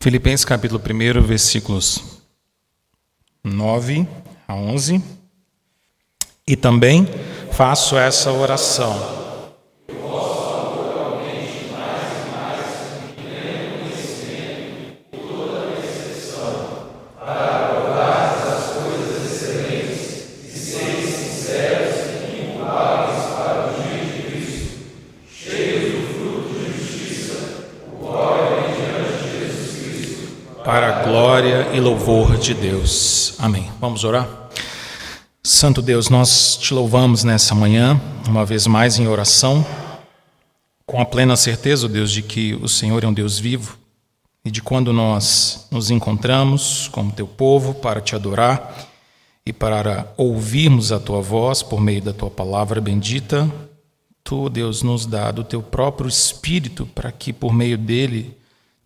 Filipenses capítulo 1, versículos 9 a 11. E também faço essa oração. Para a glória e louvor de Deus. Amém. Vamos orar? Santo Deus, nós te louvamos nessa manhã, uma vez mais em oração, com a plena certeza, Deus, de que o Senhor é um Deus vivo e de quando nós nos encontramos como teu povo para te adorar e para ouvirmos a tua voz por meio da tua palavra bendita, tu, Deus, nos dá do teu próprio Espírito para que por meio dele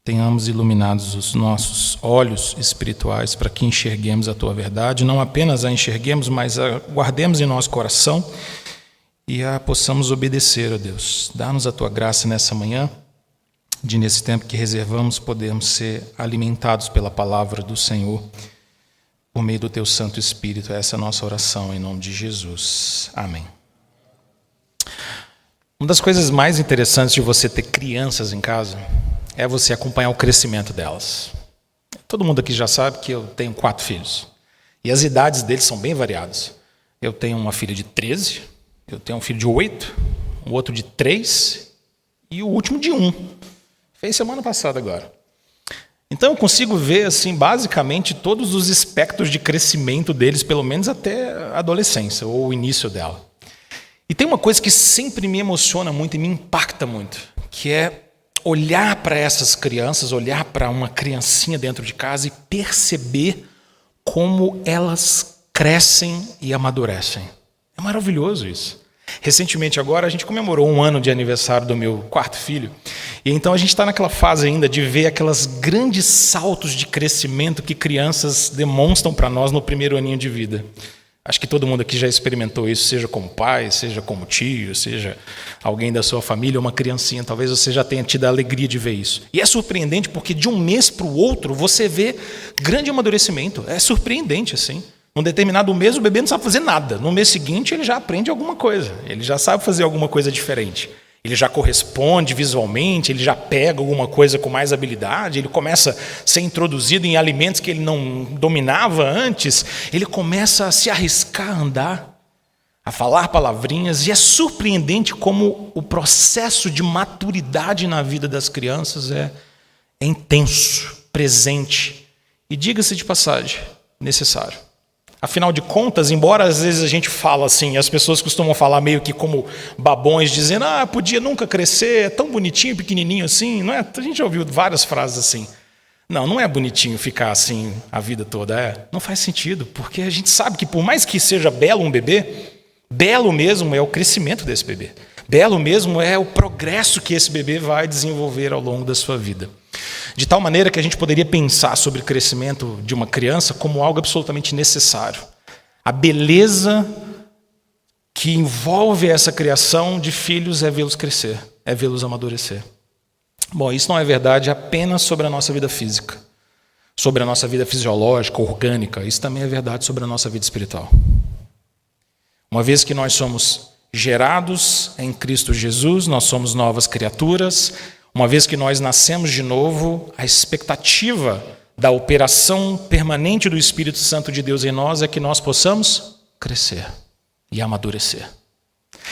tenhamos iluminados os nossos olhos espirituais para que enxerguemos a Tua verdade, não apenas a enxerguemos, mas a guardemos em nosso coração e a possamos obedecer a Deus. Dá-nos a Tua graça nessa manhã, de nesse tempo que reservamos, podemos ser alimentados pela palavra do Senhor, por meio do Teu Santo Espírito. Essa é a nossa oração, em nome de Jesus. Amém. Uma das coisas mais interessantes de você ter crianças em casa é você acompanhar o crescimento delas. Todo mundo aqui já sabe que eu tenho 4 filhos. E as idades deles são bem variadas. Eu tenho uma filha de 13, eu tenho um filho de 8, um outro de 3 e o último de 1. Fez semana passada agora. Então eu consigo ver, assim, basicamente todos os espectros de crescimento deles, pelo menos até a adolescência, ou o início dela. E tem uma coisa que sempre me emociona muito e me impacta muito, que é olhar para essas crianças, olhar para uma criancinha dentro de casa e perceber como elas crescem e amadurecem. É maravilhoso isso. Recentemente agora a gente comemorou 1 ano de aniversário do meu 4º filho. E então a gente está naquela fase ainda de ver aqueles grandes saltos de crescimento que crianças demonstram para nós no primeiro aninho de vida. Acho que todo mundo aqui já experimentou isso, seja como pai, seja como tio, seja alguém da sua família, uma criancinha. Talvez você já tenha tido a alegria de ver isso. E é surpreendente porque de um mês para o outro você vê grande amadurecimento. É surpreendente, assim. Num determinado mês o bebê não sabe fazer nada. No mês seguinte ele já aprende alguma coisa. Ele já sabe fazer alguma coisa diferente. Ele já corresponde visualmente, ele já pega alguma coisa com mais habilidade, ele começa a ser introduzido em alimentos que ele não dominava antes, ele começa a se arriscar a andar, a falar palavrinhas, e é surpreendente como o processo de maturidade na vida das crianças é intenso, presente, e diga-se de passagem, necessário. Afinal de contas, embora às vezes a gente fala assim, as pessoas costumam falar meio que como babões, dizendo, podia nunca crescer, é tão bonitinho, pequenininho assim, não é? A gente já ouviu várias frases assim. Não é bonitinho ficar assim a vida toda, não faz sentido, porque a gente sabe que por mais que seja belo um bebê, belo mesmo é o crescimento desse bebê. Belo mesmo é o progresso que esse bebê vai desenvolver ao longo da sua vida. De tal maneira que a gente poderia pensar sobre o crescimento de uma criança como algo absolutamente necessário. A beleza que envolve essa criação de filhos é vê-los crescer, é vê-los amadurecer. Bom, isso não é verdade apenas sobre a nossa vida física, sobre a nossa vida fisiológica, orgânica. Isso também é verdade sobre a nossa vida espiritual. Uma vez que nós somos gerados em Cristo Jesus, nós somos novas criaturas. Uma vez que nós nascemos de novo, a expectativa da operação permanente do Espírito Santo de Deus em nós é que nós possamos crescer e amadurecer.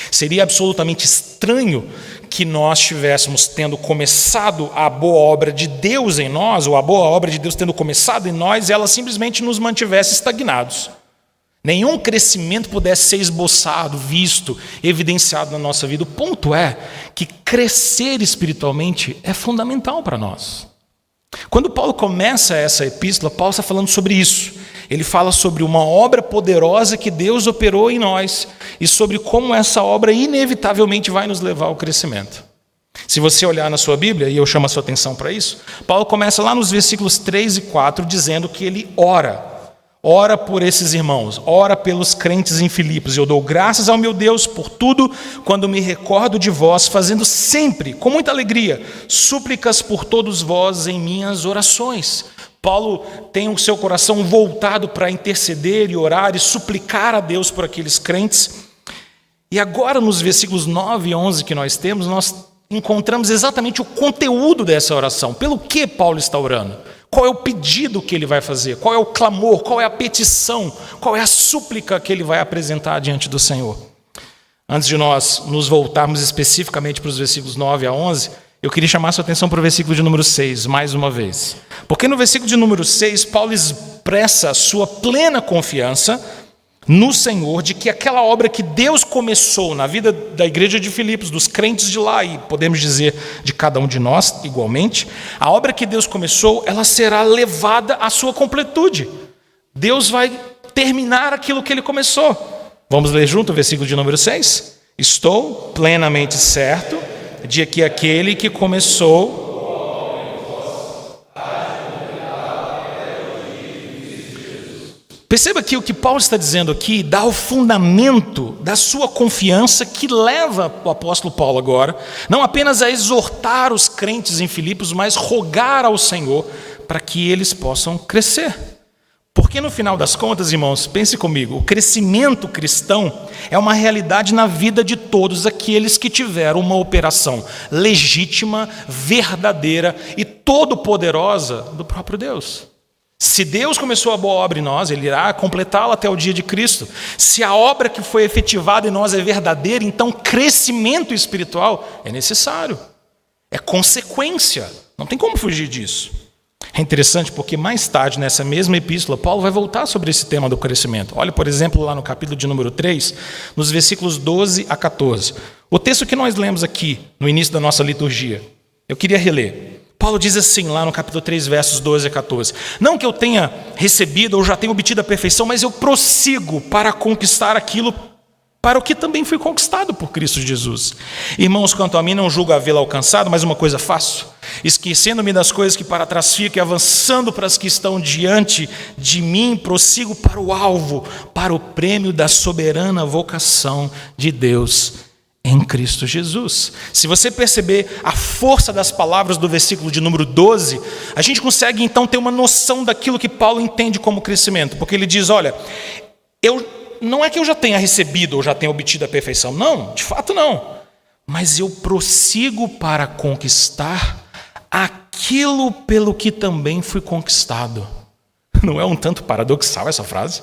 Seria absolutamente estranho que nós estivéssemos tendo começado a boa obra de Deus em nós, ou a boa obra de Deus tendo começado em nós, e ela simplesmente nos mantivesse estagnados. Nenhum crescimento pudesse ser esboçado, visto, evidenciado na nossa vida. O ponto é que crescer espiritualmente é fundamental para nós. Quando Paulo começa essa epístola, Paulo está falando sobre isso. Ele fala sobre uma obra poderosa que Deus operou em nós e sobre como essa obra inevitavelmente vai nos levar ao crescimento. Se você olhar na sua Bíblia, e eu chamo a sua atenção para isso, Paulo começa lá nos versículos 3 e 4 dizendo que ele ora ora por esses irmãos, ora pelos crentes em Filipos. Eu dou graças ao meu Deus por tudo quando me recordo de vós, fazendo sempre, com muita alegria, súplicas por todos vós em minhas orações. Paulo tem o seu coração voltado para interceder e orar e suplicar a Deus por aqueles crentes. E agora, nos versículos 9 e 11 que nós temos, nós encontramos exatamente o conteúdo dessa oração. Pelo que Paulo está orando? Qual é o pedido que ele vai fazer? Qual é o clamor? Qual é a petição? Qual é a súplica que ele vai apresentar diante do Senhor? Antes de nós nos voltarmos especificamente para os versículos 9 a 11, eu queria chamar a sua atenção para o versículo de número 6, mais uma vez. Porque no versículo de número 6, Paulo expressa a sua plena confiança no Senhor, de que aquela obra que Deus começou na vida da igreja de Filipos, dos crentes de lá, e podemos dizer de cada um de nós igualmente, a obra que Deus começou, ela será levada à sua completude. Deus vai terminar aquilo que ele começou. Vamos ler junto o versículo de número 6? Estou plenamente certo de que aquele que começou... Perceba que o que Paulo está dizendo aqui dá o fundamento da sua confiança, que leva o apóstolo Paulo agora, não apenas a exortar os crentes em Filipos, mas rogar ao Senhor para que eles possam crescer. Porque no final das contas, irmãos, pense comigo, o crescimento cristão é uma realidade na vida de todos aqueles que tiveram uma operação legítima, verdadeira e todo-poderosa do próprio Deus. Se Deus começou a boa obra em nós, Ele irá completá-la até o dia de Cristo. Se a obra que foi efetivada em nós é verdadeira, então crescimento espiritual é necessário. É consequência. Não tem como fugir disso. É interessante porque mais tarde, nessa mesma epístola, Paulo vai voltar sobre esse tema do crescimento. Olha, por exemplo, lá no capítulo de número 3, nos versículos 12 a 14. O texto que nós lemos aqui, no início da nossa liturgia, eu queria reler. Paulo diz assim, lá no capítulo 3, versos 12 a 14. Não que eu tenha recebido ou já tenha obtido a perfeição, mas eu prossigo para conquistar aquilo para o que também fui conquistado por Cristo Jesus. Irmãos, quanto a mim, não julgo havê-lo alcançado, mas uma coisa faço, esquecendo-me das coisas que para trás ficam e avançando para as que estão diante de mim, prossigo para o alvo, para o prêmio da soberana vocação de Deus em Cristo Jesus. Se você perceber a força das palavras do versículo de número 12, a gente consegue então ter uma noção daquilo que Paulo entende como crescimento, porque ele diz, olha, não é que eu já tenha recebido ou já tenha obtido a perfeição, não, de fato não, mas eu prossigo para conquistar aquilo pelo que também fui conquistado. Não é um tanto paradoxal essa frase?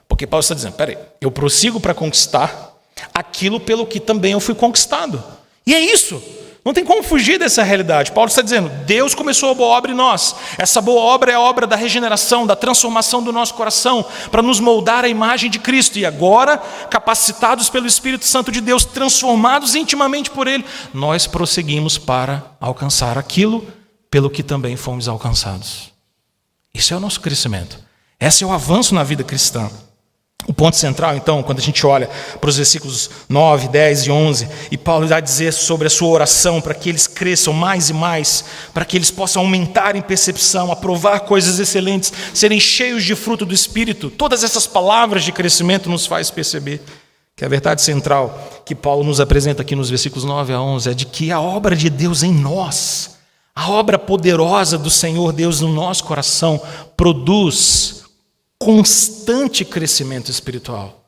Porque Paulo está dizendo, peraí, eu prossigo para conquistar aquilo pelo que também eu fui conquistado. E é isso. Não tem como fugir dessa realidade. Paulo está dizendo, Deus começou a boa obra em nós. Essa boa obra é a obra da regeneração, da transformação do nosso coração, para nos moldar à imagem de Cristo. E agora, capacitados pelo Espírito Santo de Deus, transformados intimamente por Ele, nós prosseguimos para alcançar aquilo pelo que também fomos alcançados. Isso é o nosso crescimento. Esse é o avanço na vida cristã. O ponto central, então, quando a gente olha para os versículos 9, 10 e 11, e Paulo vai dizer sobre a sua oração para que eles cresçam mais e mais, para que eles possam aumentar em percepção, aprovar coisas excelentes, serem cheios de fruto do Espírito. Todas essas palavras de crescimento nos faz perceber que a verdade central que Paulo nos apresenta aqui nos versículos 9 a 11 é de que a obra de Deus em nós, a obra poderosa do Senhor Deus no nosso coração, produz constante crescimento espiritual.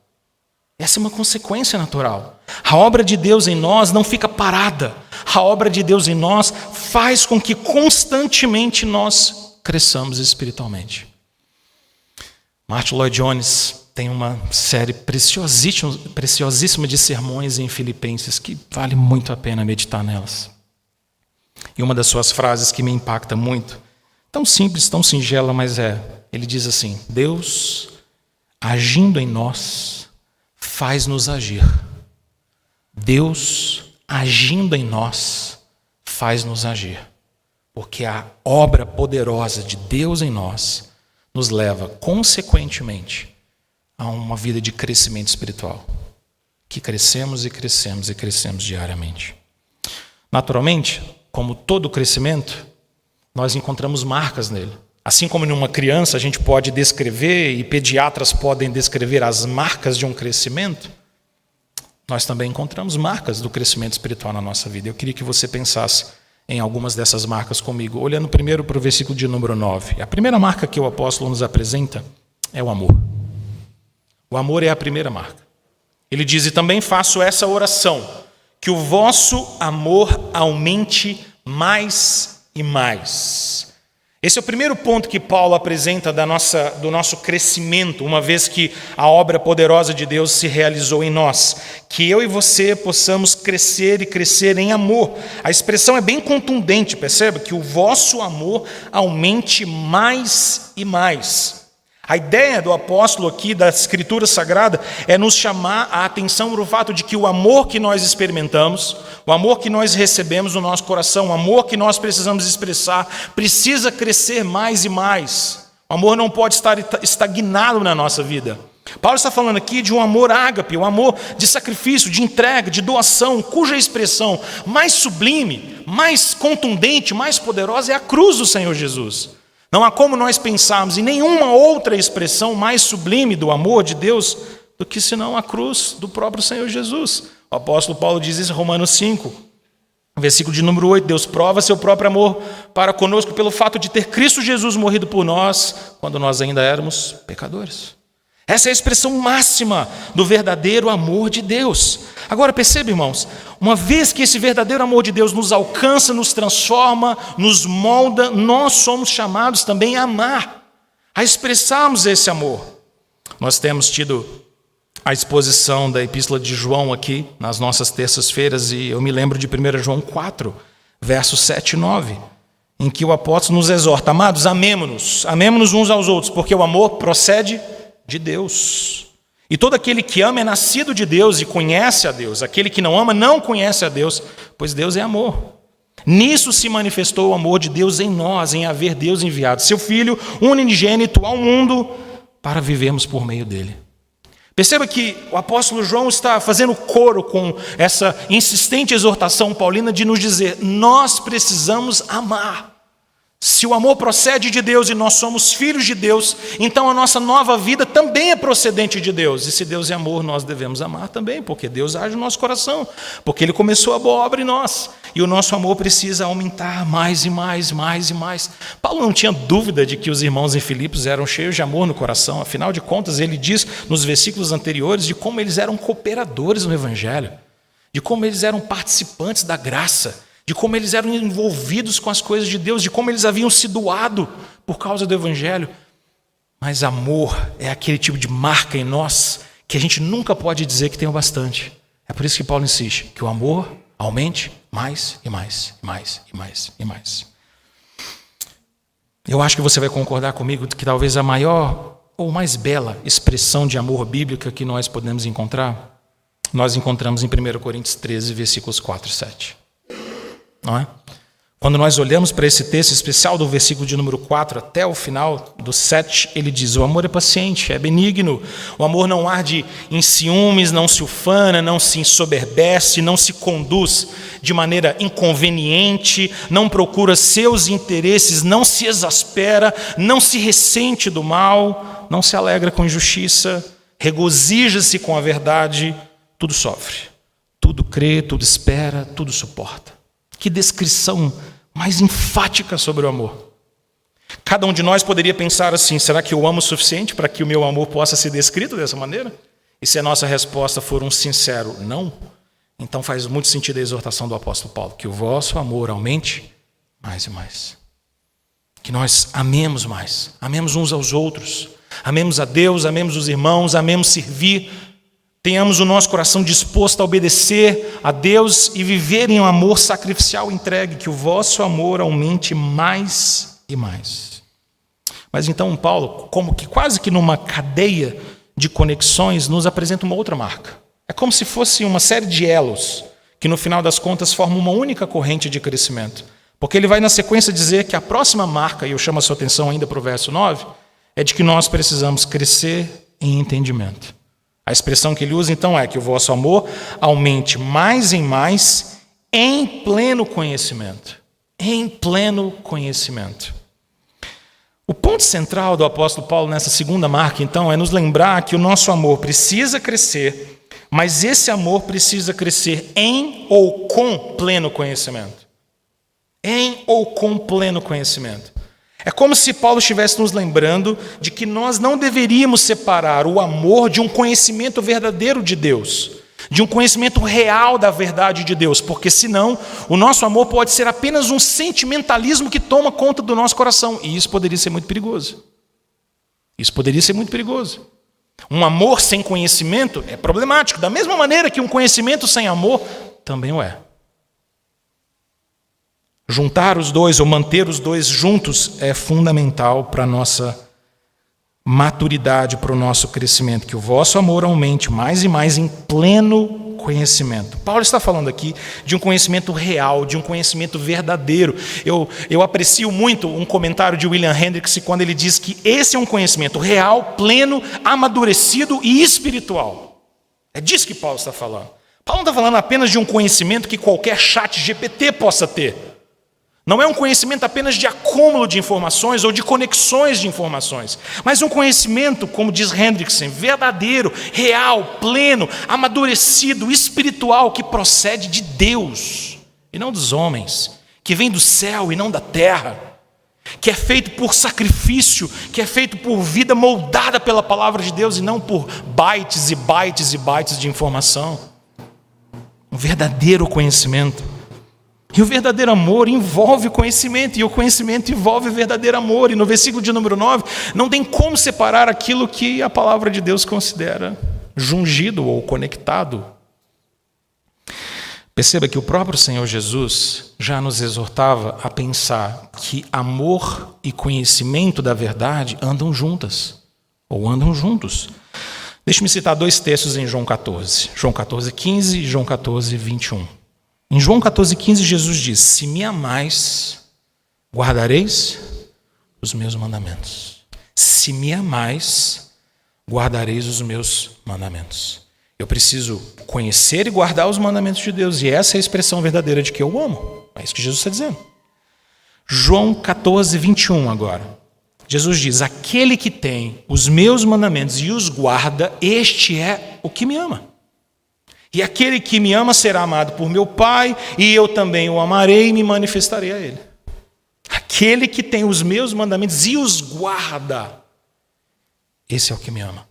Essa é uma consequência natural. A obra de Deus em nós não fica parada. A obra de Deus em nós faz com que constantemente nós cresçamos espiritualmente. Martin Lloyd Jones tem uma série preciosíssima de sermões em Filipenses que vale muito a pena meditar nelas. E uma das suas frases que me impacta muito, tão simples, tão singela, mas ele diz assim, Deus, agindo em nós, faz-nos agir. Deus, agindo em nós, faz-nos agir. Porque a obra poderosa de Deus em nós nos leva, consequentemente, a uma vida de crescimento espiritual. Que crescemos e crescemos e crescemos diariamente. Naturalmente, como todo crescimento, nós encontramos marcas nele. Assim como numa criança a gente pode descrever e pediatras podem descrever as marcas de um crescimento, nós também encontramos marcas do crescimento espiritual na nossa vida. Eu queria que você pensasse em algumas dessas marcas comigo, olhando primeiro para o versículo de número 9. A primeira marca que o apóstolo nos apresenta é o amor. O amor é a primeira marca. Ele diz: e também faço essa oração, que o vosso amor aumente mais e mais. Esse é o primeiro ponto que Paulo apresenta do nosso crescimento, uma vez que a obra poderosa de Deus se realizou em nós. Que eu e você possamos crescer e crescer em amor. A expressão é bem contundente, percebe? Que o vosso amor aumente mais e mais. A ideia do apóstolo aqui, da Escritura Sagrada, é nos chamar a atenção para o fato de que o amor que nós experimentamos, o amor que nós recebemos no nosso coração, o amor que nós precisamos expressar, precisa crescer mais e mais. O amor não pode estar estagnado na nossa vida. Paulo está falando aqui de um amor ágape, um amor de sacrifício, de entrega, de doação, cuja expressão mais sublime, mais contundente, mais poderosa é a cruz do Senhor Jesus. Não há como nós pensarmos em nenhuma outra expressão mais sublime do amor de Deus do que senão a cruz do próprio Senhor Jesus. O apóstolo Paulo diz isso em Romanos 5, versículo de número 8. Deus prova seu próprio amor para conosco pelo fato de ter Cristo Jesus morrido por nós quando nós ainda éramos pecadores. Essa é a expressão máxima do verdadeiro amor de Deus. Agora perceba, irmãos, uma vez que esse verdadeiro amor de Deus nos alcança, nos transforma, nos molda, nós somos chamados também a amar, a expressarmos esse amor. Nós temos tido a exposição da Epístola de João aqui nas nossas terças-feiras, e eu me lembro de 1 João 4, versos 7 e 9, em que o apóstolo nos exorta: amados, amemo-nos uns aos outros, porque o amor procede de Deus. E todo aquele que ama é nascido de Deus e conhece a Deus. Aquele que não ama não conhece a Deus, pois Deus é amor. Nisso se manifestou o amor de Deus em nós, em haver Deus enviado seu Filho unigênito ao mundo para vivermos por meio dele. Perceba que o apóstolo João está fazendo coro com essa insistente exortação paulina de nos dizer: nós precisamos amar. Se o amor procede de Deus e nós somos filhos de Deus, então a nossa nova vida também é procedente de Deus. E se Deus é amor, nós devemos amar também, porque Deus age no nosso coração, porque Ele começou a boa obra em nós. E o nosso amor precisa aumentar mais e mais, mais e mais. Paulo não tinha dúvida de que os irmãos em Filipos eram cheios de amor no coração. Afinal de contas, ele diz nos versículos anteriores de como eles eram cooperadores no Evangelho, de como eles eram participantes da graça, de como eles eram envolvidos com as coisas de Deus, de como eles haviam se doado por causa do Evangelho. Mas amor é aquele tipo de marca em nós que a gente nunca pode dizer que tem o bastante. É por isso que Paulo insiste que o amor aumente mais e mais, e mais, e mais, e mais. Eu acho que você vai concordar comigo que talvez a maior ou mais bela expressão de amor bíblica que nós podemos encontrar, nós encontramos em 1 Coríntios 13, versículos 4 e 7. Não é? Quando nós olhamos para esse texto especial do versículo de número 4 até o final do 7, ele diz: o amor é paciente, é benigno, o amor não arde em ciúmes, não se ufana, não se ensoberbece, não se conduz de maneira inconveniente, não procura seus interesses, não se exaspera, não se ressente do mal, não se alegra com injustiça, regozija-se com a verdade, tudo sofre, tudo crê, tudo espera, tudo suporta. Que descrição mais enfática sobre o amor. Cada um de nós poderia pensar assim: será que eu amo o suficiente para que o meu amor possa ser descrito dessa maneira? E se a nossa resposta for um sincero não, então faz muito sentido a exortação do apóstolo Paulo, que o vosso amor aumente mais e mais. Que nós amemos mais, amemos uns aos outros, amemos a Deus, amemos os irmãos, amemos servir, tenhamos o nosso coração disposto a obedecer a Deus e viver em um amor sacrificial entregue, que o vosso amor aumente mais e mais. Mas então Paulo, como que quase que numa cadeia de conexões, nos apresenta uma outra marca. É como se fosse uma série de elos, que no final das contas formam uma única corrente de crescimento. Porque ele vai na sequência dizer que a próxima marca, e eu chamo a sua atenção ainda para o verso 9, é de que nós precisamos crescer em entendimento. A expressão que ele usa, então, é que o vosso amor aumente mais e mais em pleno conhecimento. Em pleno conhecimento. ponto central do apóstolo Paulo nessa segunda marca, então, é nos lembrar que o nosso amor precisa crescer, mas esse amor precisa crescer em ou com pleno conhecimento. Em ou com pleno conhecimento. É como se Paulo estivesse nos lembrando de que nós não deveríamos separar o amor de um conhecimento verdadeiro de Deus, de um conhecimento real da verdade de Deus, porque senão o nosso amor pode ser apenas um sentimentalismo que toma conta do nosso coração, e isso poderia ser muito perigoso. Isso poderia ser muito perigoso. Um amor sem conhecimento é problemático, da mesma maneira que um conhecimento sem amor também o é. Juntar os dois ou manter os dois juntos é fundamental para a nossa maturidade, para o nosso crescimento, que o vosso amor aumente mais e mais em pleno conhecimento. Paulo está falando aqui de um conhecimento real, de um conhecimento verdadeiro. Eu aprecio muito um comentário de William Hendricks quando ele diz que esse é um conhecimento real, pleno, amadurecido e espiritual. É disso que Paulo está falando. Paulo não está falando apenas de um conhecimento que qualquer chat GPT possa ter. Não é um conhecimento apenas de acúmulo de informações ou de conexões de informações, mas um conhecimento, como diz Hendrickson, verdadeiro, real, pleno, amadurecido, espiritual, que procede de Deus e não dos homens, que vem do céu e não da terra, que é feito por sacrifício, que é feito por vida moldada pela palavra de Deus e não por bytes e bytes e bytes de informação. Um verdadeiro conhecimento. E o verdadeiro amor envolve conhecimento, e o conhecimento envolve o verdadeiro amor. E no versículo de número 9, não tem como separar aquilo que a palavra de Deus considera jungido ou conectado. Perceba que o próprio Senhor Jesus já nos exortava a pensar que amor e conhecimento da verdade andam juntas, ou andam juntos. Deixe-me citar dois textos em João 14. João 14:15 e João 14:21. Em João 14:15, Jesus diz: se me amais, guardareis os meus mandamentos. Se me amais, guardareis os meus mandamentos. Eu preciso conhecer e guardar os mandamentos de Deus, e essa é a expressão verdadeira de que eu amo. É isso que Jesus está dizendo. João 14:21 agora. Jesus diz: aquele que tem os meus mandamentos e os guarda, este é o que me ama. E aquele que me ama será amado por meu Pai, e eu também o amarei e me manifestarei a ele. Aquele que tem os meus mandamentos e os guarda, esse é o que me ama.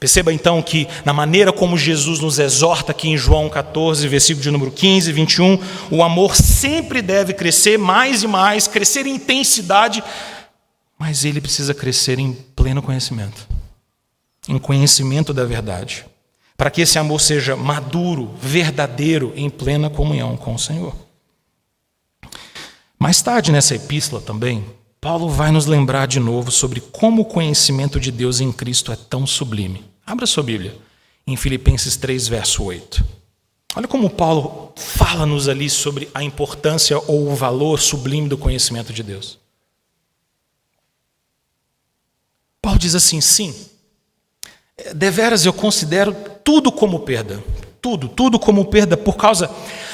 Perceba então que na maneira como Jesus nos exorta aqui em João 14, versículo de número 15 e 21, o amor sempre deve crescer mais e mais, crescer em intensidade, mas ele precisa crescer em pleno conhecimento, em conhecimento da verdade, para que esse amor seja maduro, verdadeiro, em plena comunhão com o Senhor. Mais tarde nessa epístola também, Paulo vai nos lembrar de novo sobre como o conhecimento de Deus em Cristo é tão sublime. Abra sua Bíblia em Filipenses 3, verso 8. Olha como Paulo fala-nos ali sobre a importância ou o valor sublime do conhecimento de Deus. Paulo diz assim: sim, deveras eu considero tudo como perda, tudo como perda por causa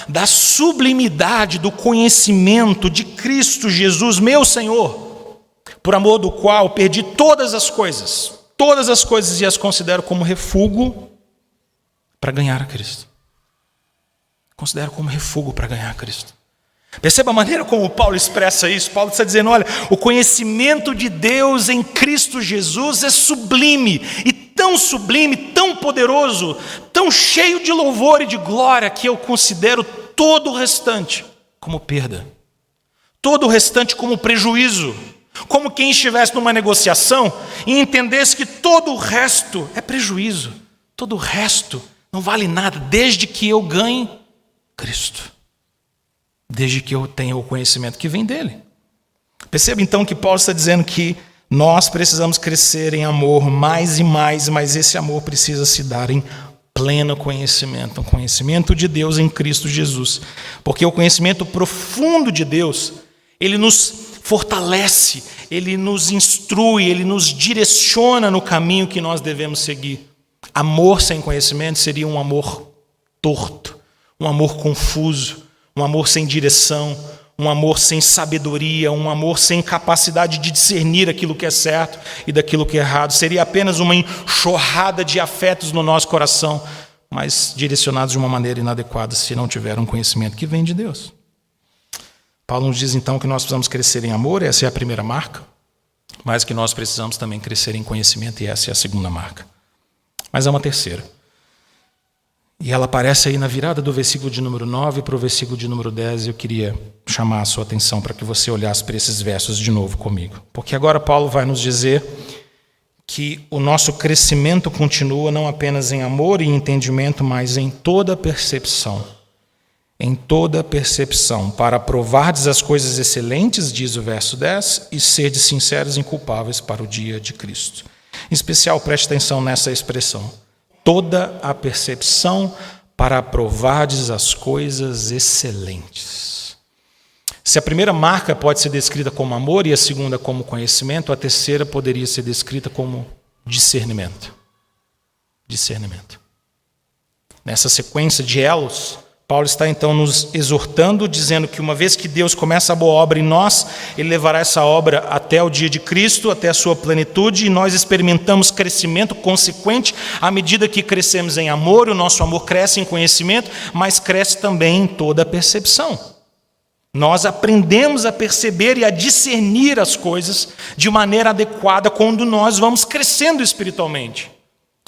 da sublimidade do conhecimento de Cristo Jesus, meu Senhor, por amor do qual perdi todas as coisas e as considero como refúgio para ganhar a Cristo. Considero como refúgio para ganhar a Cristo. Perceba a maneira como Paulo expressa isso. Paulo está dizendo: olha, o conhecimento de Deus em Cristo Jesus é sublime, e tão sublime, tão poderoso, tão cheio de louvor e de glória, que eu considero todo o restante como perda, todo o restante como prejuízo, como quem estivesse numa negociação e entendesse que todo o resto é prejuízo, todo o resto não vale nada, desde que eu ganhe Cristo, desde que eu tenha o conhecimento que vem dele. Perceba então que Paulo está dizendo que nós precisamos crescer em amor mais e mais, mas esse amor precisa se dar em pleno conhecimento, um conhecimento de Deus em Cristo Jesus. Porque o conhecimento profundo de Deus, ele nos fortalece, ele nos instrui, ele nos direciona no caminho que nós devemos seguir. Amor sem conhecimento seria um amor torto, um amor confuso, um amor sem direção, um amor sem sabedoria, um amor sem capacidade de discernir aquilo que é certo e daquilo que é errado. Seria apenas uma enxurrada de afetos no nosso coração, mas direcionados de uma maneira inadequada se não tiver um conhecimento que vem de Deus. Paulo nos diz então que nós precisamos crescer em amor, essa é a primeira marca, mas que nós precisamos também crescer em conhecimento, e essa é a segunda marca. Mas há uma terceira. E ela aparece aí na virada do versículo de número 9 para o versículo de número 10, e eu queria chamar a sua atenção para que você olhasse para esses versos de novo comigo. Porque agora Paulo vai nos dizer que o nosso crescimento continua não apenas em amor e entendimento, mas em toda percepção. Em toda percepção, para provardes as coisas excelentes, diz o verso 10, e serdes sinceros e inculpáveis para o dia de Cristo. Em especial, preste atenção nessa expressão. Toda a percepção para provardes as coisas excelentes. Se a primeira marca pode ser descrita como amor e a segunda como conhecimento, a terceira poderia ser descrita como discernimento. Discernimento. Nessa sequência de elos, Paulo está então nos exortando, dizendo que uma vez que Deus começa a boa obra em nós, Ele levará essa obra até o dia de Cristo, até a sua plenitude, e nós experimentamos crescimento consequente à medida que crescemos em amor, o nosso amor cresce em conhecimento, mas cresce também em toda a percepção. Nós aprendemos a perceber e a discernir as coisas de maneira adequada quando nós vamos crescendo espiritualmente.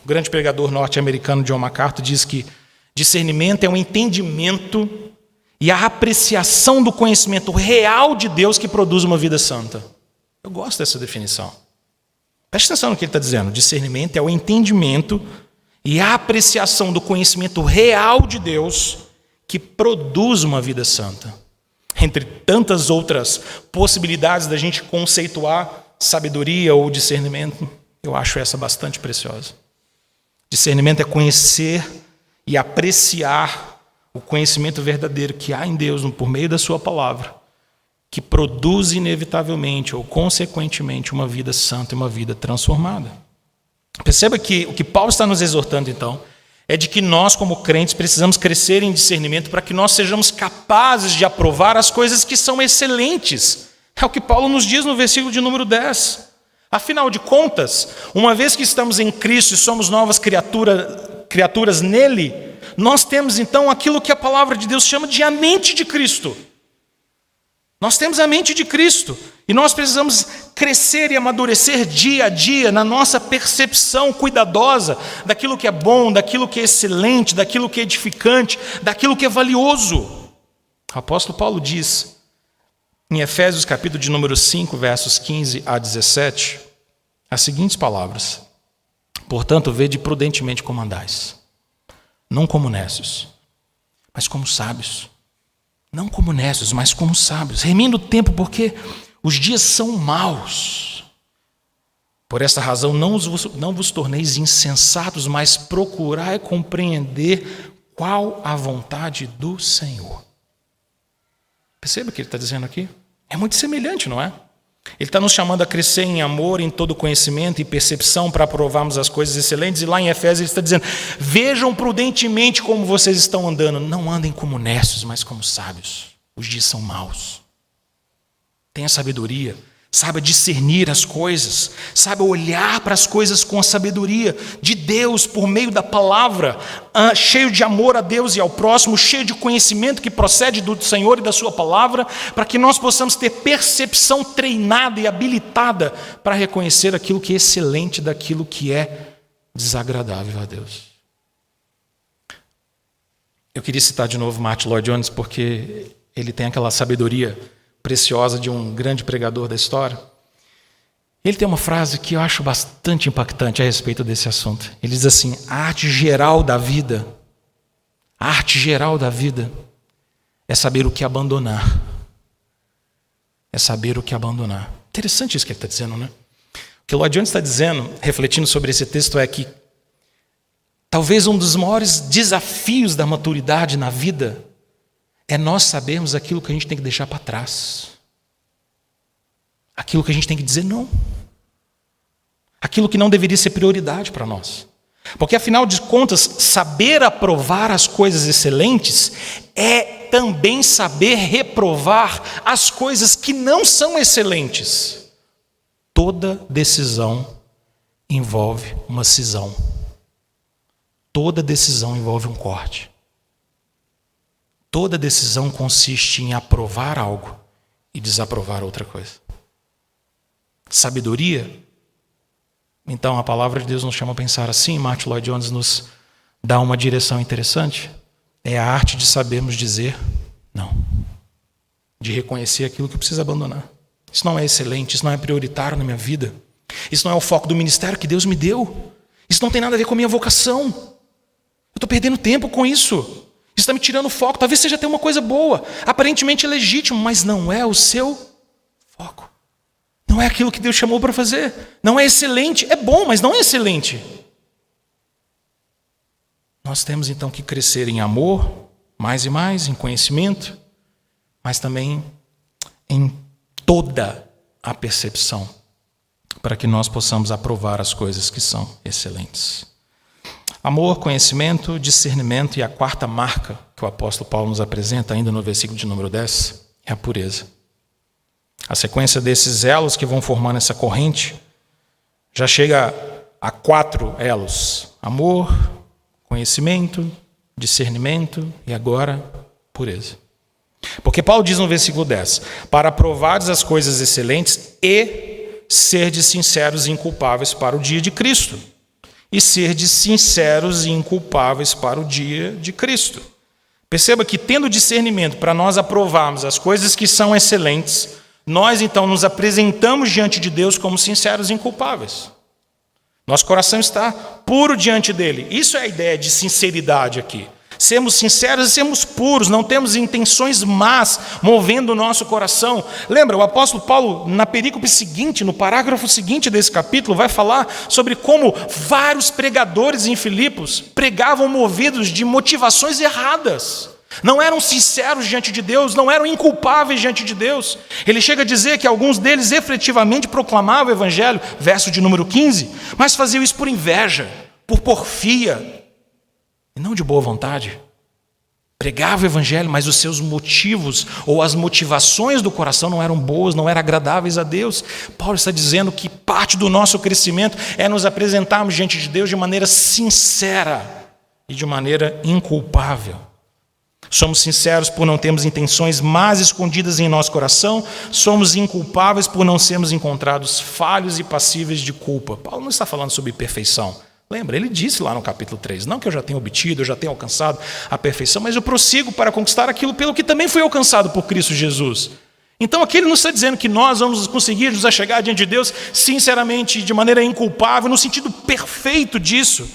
O grande pregador norte-americano John MacArthur diz que discernimento é um entendimento e a apreciação do conhecimento real de Deus que produz uma vida santa. Eu gosto dessa definição. Preste atenção no que ele está dizendo. Discernimento é o entendimento e a apreciação do conhecimento real de Deus que produz uma vida santa. Entre tantas outras possibilidades da gente conceituar sabedoria ou discernimento, eu acho essa bastante preciosa. Discernimento é conhecer e apreciar o conhecimento verdadeiro que há em Deus por meio da sua palavra, que produz inevitavelmente ou consequentemente uma vida santa e uma vida transformada. Perceba que o que Paulo está nos exortando então é de que nós como crentes precisamos crescer em discernimento para que nós sejamos capazes de aprovar as coisas que são excelentes. É o que Paulo nos diz no versículo de número 10. Afinal de contas, uma vez que estamos em Cristo e somos novas criaturas nele, nós temos então aquilo que a palavra de Deus chama de a mente de Cristo. Nós temos a mente de Cristo e nós precisamos crescer e amadurecer dia a dia na nossa percepção cuidadosa daquilo que é bom, daquilo que é excelente, daquilo que é edificante, daquilo que é valioso. O apóstolo Paulo diz em Efésios capítulo de número 5, versos 15 a 17, as seguintes palavras: portanto, vede prudentemente como andais, não como necios, mas como sábios. Não como necios, mas como sábios, remindo o tempo, porque os dias são maus. Por esta razão, não vos torneis insensatos, mas procurai compreender qual a vontade do Senhor. Perceba o que ele está dizendo aqui? É muito semelhante, não é? Ele está nos chamando a crescer em amor, em todo conhecimento e percepção para aprovarmos as coisas excelentes. E lá em Efésios ele está dizendo: vejam prudentemente como vocês estão andando. Não andem como necios, mas como sábios. Os dias são maus. Tenha sabedoria. Saiba discernir as coisas. Saiba olhar para as coisas com a sabedoria de Deus por meio da palavra. Cheio de amor a Deus e ao próximo. Cheio de conhecimento que procede do Senhor e da sua palavra. Para que nós possamos ter percepção treinada e habilitada para reconhecer aquilo que é excelente daquilo que é desagradável a Deus. Eu queria citar de novo Martin Lloyd-Jones porque ele tem aquela sabedoria preciosa de um grande pregador da história. Ele tem uma frase que eu acho bastante impactante a respeito desse assunto. Ele diz assim: a arte geral da vida é saber o que abandonar. É saber o que abandonar. Interessante isso que ele está dizendo, né? O que Lloyd Jones está dizendo, refletindo sobre esse texto, é que talvez um dos maiores desafios da maturidade na vida é nós sabermos aquilo que a gente tem que deixar para trás. Aquilo que a gente tem que dizer não. Aquilo que não deveria ser prioridade para nós. Porque, afinal de contas, saber aprovar as coisas excelentes é também saber reprovar as coisas que não são excelentes. Toda decisão envolve uma cisão. Toda decisão envolve um corte. Toda decisão consiste em aprovar algo e desaprovar outra coisa. Sabedoria. Então, a palavra de Deus nos chama a pensar assim. Martin Lloyd Jones nos dá uma direção interessante. É a arte de sabermos dizer não. De reconhecer aquilo que precisa abandonar. Isso não é excelente, isso não é prioritário na minha vida. Isso não é o foco do ministério que Deus me deu. Isso não tem nada a ver com a minha vocação. Eu estou perdendo tempo com isso. Isso está me tirando o foco. Talvez seja até uma coisa boa, aparentemente legítimo, mas não é o seu foco. Não é aquilo que Deus chamou para fazer. Não é excelente. É bom, mas não é excelente. Nós temos então que crescer em amor, mais e mais, em conhecimento, mas também em toda a percepção, para que nós possamos aprovar as coisas que são excelentes. Amor, conhecimento, discernimento, e a quarta marca que o apóstolo Paulo nos apresenta, ainda no versículo de número 10, é a pureza. A sequência desses elos que vão formando essa corrente já chega a 4 elos: amor, conhecimento, discernimento e agora pureza. Porque Paulo diz no versículo 10: para provares as coisas excelentes e serdes sinceros e inculpáveis para o dia de Cristo. E serdes sinceros e inculpáveis para o dia de Cristo. Perceba que, tendo discernimento para nós aprovarmos as coisas que são excelentes, nós então nos apresentamos diante de Deus como sinceros e inculpáveis. Nosso coração está puro diante dele. Isso é a ideia de sinceridade aqui. Sermos sinceros e sermos puros, não temos intenções más movendo o nosso coração. Lembra, o apóstolo Paulo, na perícope seguinte, no parágrafo seguinte desse capítulo, vai falar sobre como vários pregadores em Filipos pregavam movidos de motivações erradas. Não eram sinceros diante de Deus, não eram inculpáveis diante de Deus. Ele chega a dizer que alguns deles efetivamente proclamavam o evangelho, verso de número 15, mas faziam isso por inveja, por porfia, e não de boa vontade. Pregava o evangelho, mas os seus motivos ou as motivações do coração não eram boas, não eram agradáveis a Deus. Paulo está dizendo que parte do nosso crescimento é nos apresentarmos diante de Deus de maneira sincera e de maneira inculpável. Somos sinceros por não termos intenções más escondidas em nosso coração. Somos inculpáveis por não sermos encontrados falhos e passíveis de culpa. Paulo não está falando sobre perfeição. Lembra, ele disse lá no capítulo 3, não que eu já tenha obtido, eu já tenha alcançado a perfeição, mas eu prossigo para conquistar aquilo pelo que também foi alcançado por Cristo Jesus. Então aqui ele não está dizendo que nós vamos conseguir nos achegar diante de Deus sinceramente, de maneira inculpável, no sentido perfeito disso,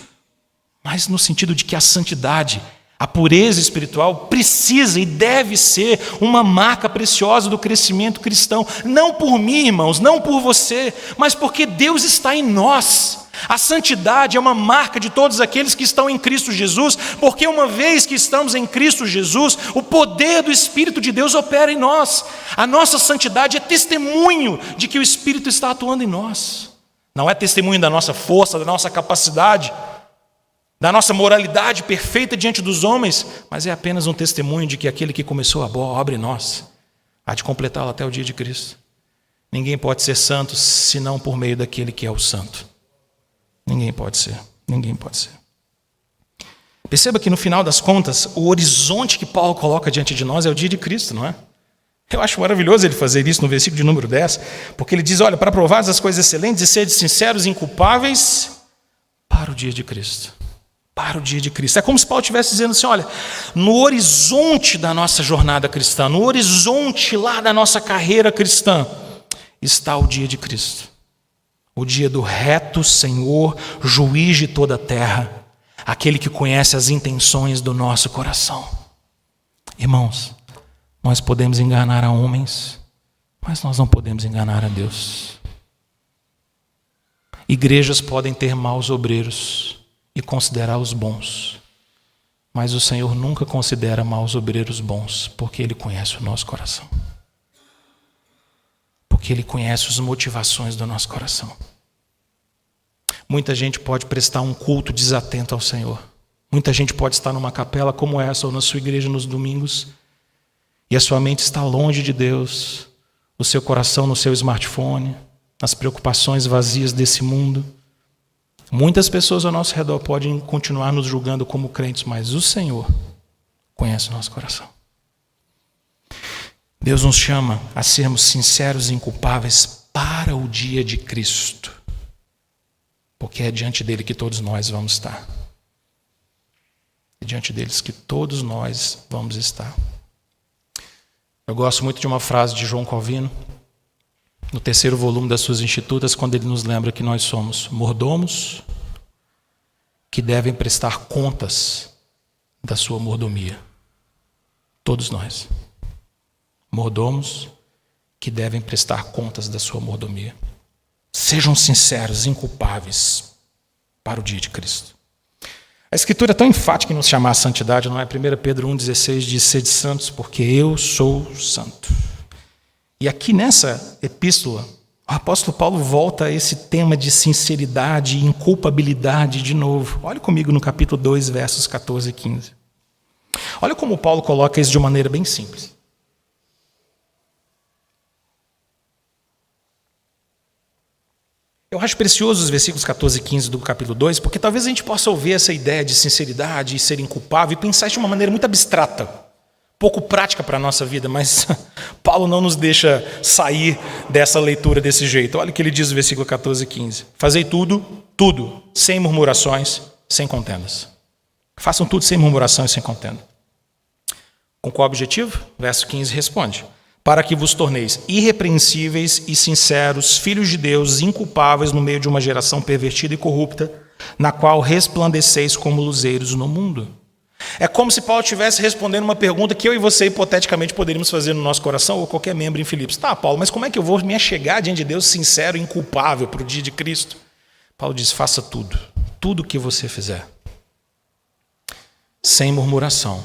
mas no sentido de que a santidade, a pureza espiritual precisa e deve ser uma marca preciosa do crescimento cristão. Não por mim, irmãos, não por você, mas porque Deus está em nós. A santidade é uma marca de todos aqueles que estão em Cristo Jesus, porque uma vez que estamos em Cristo Jesus, o poder do Espírito de Deus opera em nós. A nossa santidade é testemunho de que o Espírito está atuando em nós. Não é testemunho da nossa força, da nossa capacidade, da nossa moralidade perfeita diante dos homens, mas é apenas um testemunho de que aquele que começou a boa obra em nós há de completá-la até o dia de Cristo. Ninguém pode ser santo senão por meio daquele que é o santo. Ninguém pode ser, ninguém pode ser. Perceba que no final das contas, o horizonte que Paulo coloca diante de nós é o dia de Cristo, não é? Eu acho maravilhoso ele fazer isso no versículo de número 10, porque ele diz, olha, para provar as coisas excelentes e serem sinceros e inculpáveis para o dia de Cristo. Para o dia de Cristo. É como se Paulo estivesse dizendo assim, olha, no horizonte da nossa jornada cristã, no horizonte lá da nossa carreira cristã, está o dia de Cristo. O dia do reto Senhor, juiz de toda a terra, aquele que conhece as intenções do nosso coração. Irmãos, nós podemos enganar a homens, mas nós não podemos enganar a Deus. Igrejas podem ter maus obreiros e considerá-los bons, mas o Senhor nunca considera maus obreiros bons, porque Ele conhece o nosso coração. Porque Ele conhece as motivações do nosso coração. muita gente pode prestar um culto desatento ao Senhor. Muita gente pode estar numa capela como essa ou na sua igreja nos domingos e a sua mente está longe de Deus, o seu coração no seu smartphone, nas preocupações vazias desse mundo. Muitas pessoas ao nosso redor podem continuar nos julgando como crentes, mas o Senhor conhece o nosso coração. Deus nos chama a sermos sinceros e inculpáveis para o dia de Cristo, porque é diante dele que todos nós vamos estar. É diante deles que todos nós vamos estar. Eu gosto muito de uma frase de João Calvino, no 3º volume das suas Institutas, quando ele nos lembra que nós somos mordomos que devem prestar contas da sua mordomia. Todos nós. Mordomos que devem prestar contas da sua mordomia. Sejam sinceros, inculpáveis para o dia de Cristo. A Escritura é tão enfática em nos chamar à santidade, não é? 1 Pedro 1,16 diz: sede santos, porque eu sou santo. E aqui nessa epístola, o apóstolo Paulo volta a esse tema de sinceridade e inculpabilidade de novo. Olha comigo no capítulo 2, versos 14 e 15. Olha como Paulo coloca isso de uma maneira bem simples. Eu acho precioso os versículos 14 e 15 do capítulo 2, porque talvez a gente possa ouvir essa ideia de sinceridade e ser inculpável e pensar isso de uma maneira muito abstrata, pouco prática para a nossa vida, mas Paulo não nos deixa sair dessa leitura desse jeito. Olha o que ele diz no versículo 14 e 15. Fazei tudo, sem murmurações, sem contendas. Façam tudo sem murmuração e sem contenda. Com qual objetivo? Verso 15 responde: para que vos torneis irrepreensíveis e sinceros, filhos de Deus, inculpáveis no meio de uma geração pervertida e corrupta, na qual resplandeceis como luzeiros no mundo. É como se Paulo estivesse respondendo uma pergunta que eu e você hipoteticamente poderíamos fazer no nosso coração, ou qualquer membro em Filipos. Tá, Paulo, mas como é que eu vou me achegar diante de Deus sincero e inculpável para o dia de Cristo? Paulo diz: faça tudo, tudo o que você fizer, sem murmuração,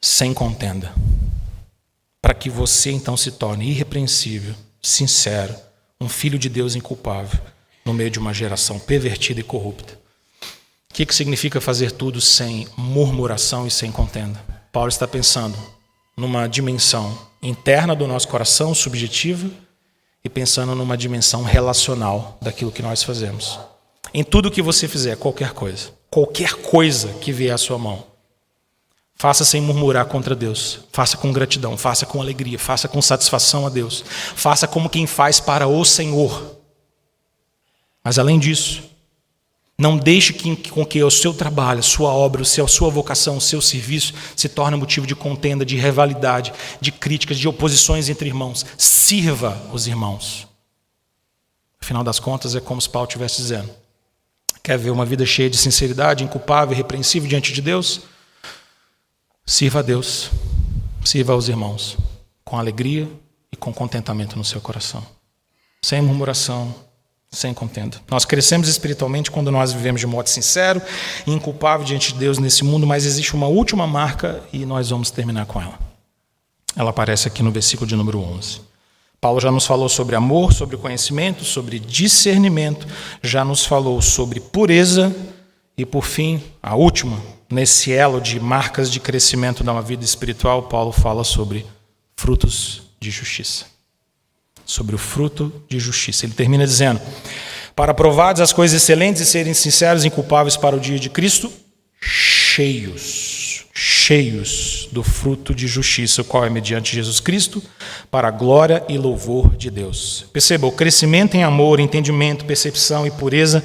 sem contenda, para que você então se torne irrepreensível, sincero, um filho de Deus inculpável, no meio de uma geração pervertida e corrupta. O que significa fazer tudo sem murmuração e sem contenda? Paulo está pensando numa dimensão interna do nosso coração, subjetiva, e pensando numa dimensão relacional daquilo que nós fazemos. Em tudo que você fizer, qualquer coisa que vier à sua mão, faça sem murmurar contra Deus, faça com gratidão, faça com alegria, faça com satisfação a Deus, faça como quem faz para o Senhor. Mas além disso, não deixe com que o seu trabalho, a sua obra, a sua vocação, o seu serviço se torne motivo de contenda, de rivalidade, de críticas, de oposições entre irmãos. Sirva os irmãos. Afinal das contas, é como se Paulo estivesse dizendo: quer ver uma vida cheia de sinceridade, inculpável, irrepreensível diante de Deus? Sirva a Deus, sirva aos irmãos, com alegria e com contentamento no seu coração. Sem murmuração, sem contenda. Nós crescemos espiritualmente quando nós vivemos de modo sincero e inculpável diante de Deus nesse mundo, mas existe uma última marca e nós vamos terminar com ela. Ela aparece aqui no versículo de número 11. Paulo já nos falou sobre amor, sobre conhecimento, sobre discernimento, já nos falou sobre pureza e, por fim, a última, nesse elo de marcas de crescimento da uma vida espiritual, Paulo fala sobre frutos de justiça. Sobre o fruto de justiça. Ele termina dizendo: para provardes as coisas excelentes e serem sinceros e inculpáveis para o dia de Cristo, cheios do fruto de justiça, o qual é mediante Jesus Cristo, para a glória e louvor de Deus. Perceba, o crescimento em amor, entendimento, percepção e pureza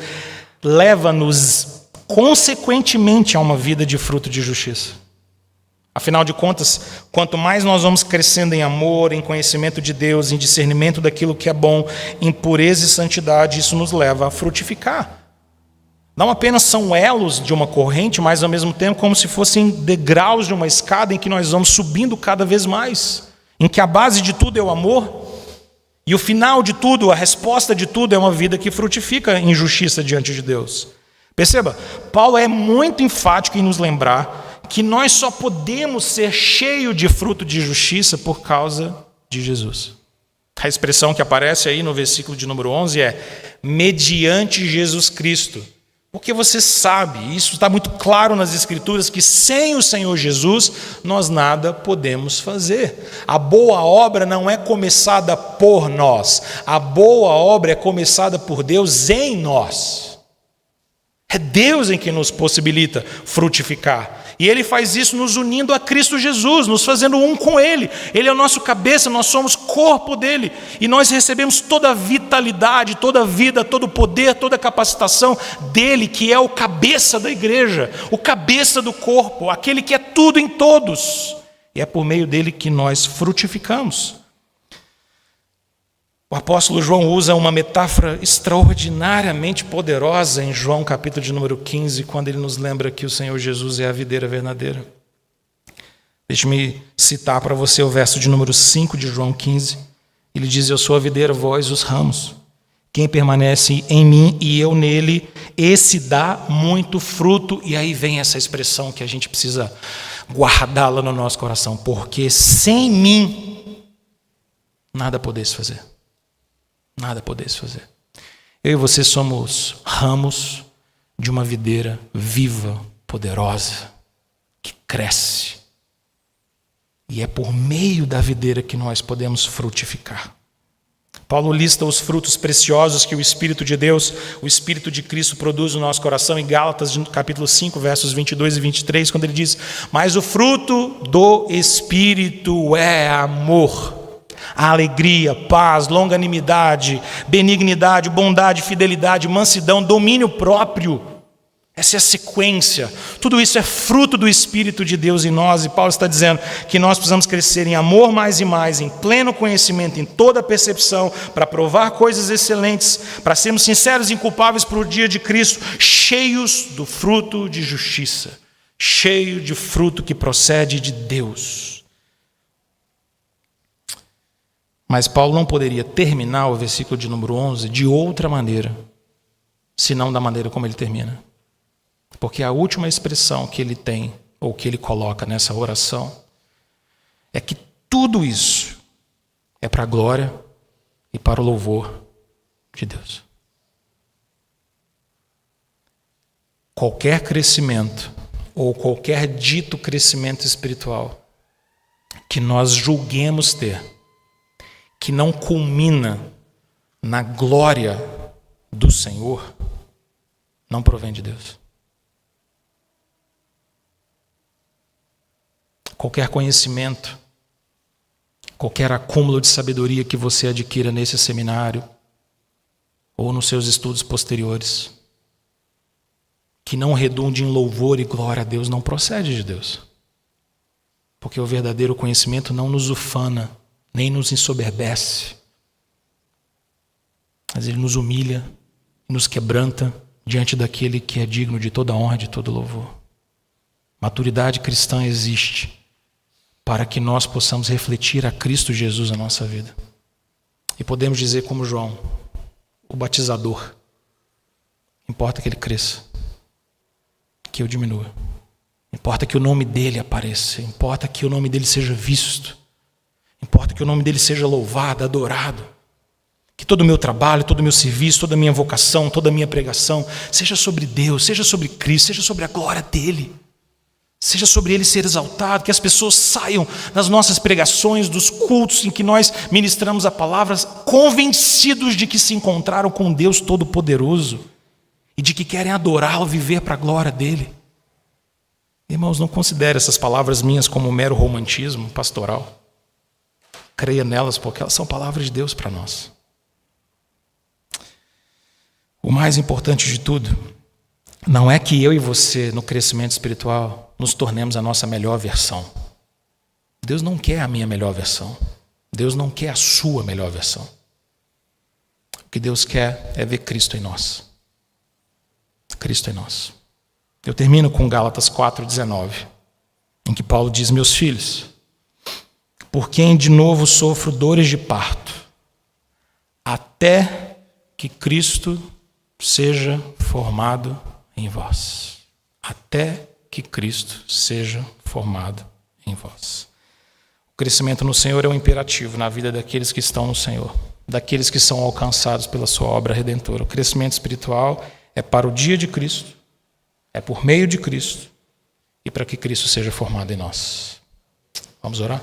leva-nos consequentemente a uma vida de fruto de justiça. Afinal de contas, quanto mais nós vamos crescendo em amor, em conhecimento de Deus, em discernimento daquilo que é bom, em pureza e santidade, isso nos leva a frutificar. Não apenas são elos de uma corrente, mas ao mesmo tempo como se fossem degraus de uma escada em que nós vamos subindo cada vez mais, em que a base de tudo é o amor, e o final de tudo, a resposta de tudo é uma vida que frutifica em justiça diante de Deus. Perceba, Paulo é muito enfático em nos lembrar que nós só podemos ser cheios de fruto de justiça por causa de Jesus. A expressão que aparece aí no versículo de número 11 é mediante Jesus Cristo. Porque você sabe, isso está muito claro nas Escrituras, que sem o Senhor Jesus nós nada podemos fazer. A boa obra não é começada por nós, a boa obra é começada por Deus em nós. É Deus em quem nos possibilita frutificar. E Ele faz isso nos unindo a Cristo Jesus, nos fazendo um com Ele. Ele é o nosso cabeça, nós somos corpo dEle. E nós recebemos toda a vitalidade, toda a vida, todo o poder, toda a capacitação dEle, que é o cabeça da igreja, o cabeça do corpo, aquele que é tudo em todos. E é por meio dEle que nós frutificamos. O apóstolo João usa uma metáfora extraordinariamente poderosa em João capítulo de número 15, quando ele nos lembra que o Senhor Jesus é a videira verdadeira. Deixe-me citar para você o verso de número 5 de João 15. Ele diz: eu sou a videira, vós os ramos. Quem permanece em mim e eu nele, esse dá muito fruto. E aí vem essa expressão que a gente precisa guardá-la no nosso coração. Porque sem mim, nada podeis fazer. Nada podeis fazer. Eu e você somos ramos de uma videira viva, poderosa, que cresce. E é por meio da videira que nós podemos frutificar. Paulo lista os frutos preciosos que o Espírito de Deus, o Espírito de Cristo produz no nosso coração em Gálatas, capítulo 5, versos 22 e 23, quando ele diz: mas o fruto do Espírito é amor, alegria, paz, longanimidade, benignidade, bondade, fidelidade, mansidão, domínio próprio. Essa é a sequência. Tudo isso é fruto do Espírito de Deus em nós. E Paulo está dizendo que nós precisamos crescer em amor mais e mais, em pleno conhecimento, em toda a percepção, para provar coisas excelentes, para sermos sinceros e inculpáveis para o dia de Cristo, cheios do fruto de justiça, cheio de fruto que procede de Deus. Mas Paulo não poderia terminar o versículo de número 11 de outra maneira, senão da maneira como ele termina. Porque a última expressão que ele tem, ou que ele coloca nessa oração, é que tudo isso é para a glória e para o louvor de Deus. Qualquer crescimento, ou qualquer dito crescimento espiritual, que nós julguemos ter, que não culmina na glória do Senhor, não provém de Deus. Qualquer conhecimento, qualquer acúmulo de sabedoria que você adquira nesse seminário ou nos seus estudos posteriores, que não redunde em louvor e glória a Deus, não procede de Deus. Porque o verdadeiro conhecimento não nos ufana, nem nos ensoberbece, mas ele nos humilha, nos quebranta diante daquele que é digno de toda honra, de todo louvor. Maturidade cristã existe para que nós possamos refletir a Cristo Jesus na nossa vida. E podemos dizer como João, o batizador: importa que ele cresça, que eu diminua. Importa que o nome dele apareça, importa que o nome dele seja visto. Importa que o nome dele seja louvado, adorado. Que todo o meu trabalho, todo o meu serviço, toda a minha vocação, toda a minha pregação seja sobre Deus, seja sobre Cristo, seja sobre a glória dele. Seja sobre ele ser exaltado, que as pessoas saiam das nossas pregações, dos cultos em que nós ministramos a palavra, convencidos de que se encontraram com Deus Todo-Poderoso e de que querem adorá-lo, viver para a glória dele. Irmãos, não considere essas palavras minhas como um mero romantismo pastoral. Creia nelas, porque elas são palavras de Deus para nós. O mais importante de tudo não é que eu e você, no crescimento espiritual, nos tornemos a nossa melhor versão. Deus não quer a minha melhor versão. Deus não quer a sua melhor versão. O que Deus quer é ver Cristo em nós. Cristo em nós. Eu termino com Gálatas 4,19, em que Paulo diz: meus filhos, por quem de novo sofro dores de parto, até que Cristo seja formado em vós. Até que Cristo seja formado em vós. O crescimento no Senhor é um imperativo na vida daqueles que estão no Senhor, daqueles que são alcançados pela sua obra redentora. O crescimento espiritual é para o dia de Cristo, é por meio de Cristo e para que Cristo seja formado em nós. Vamos orar?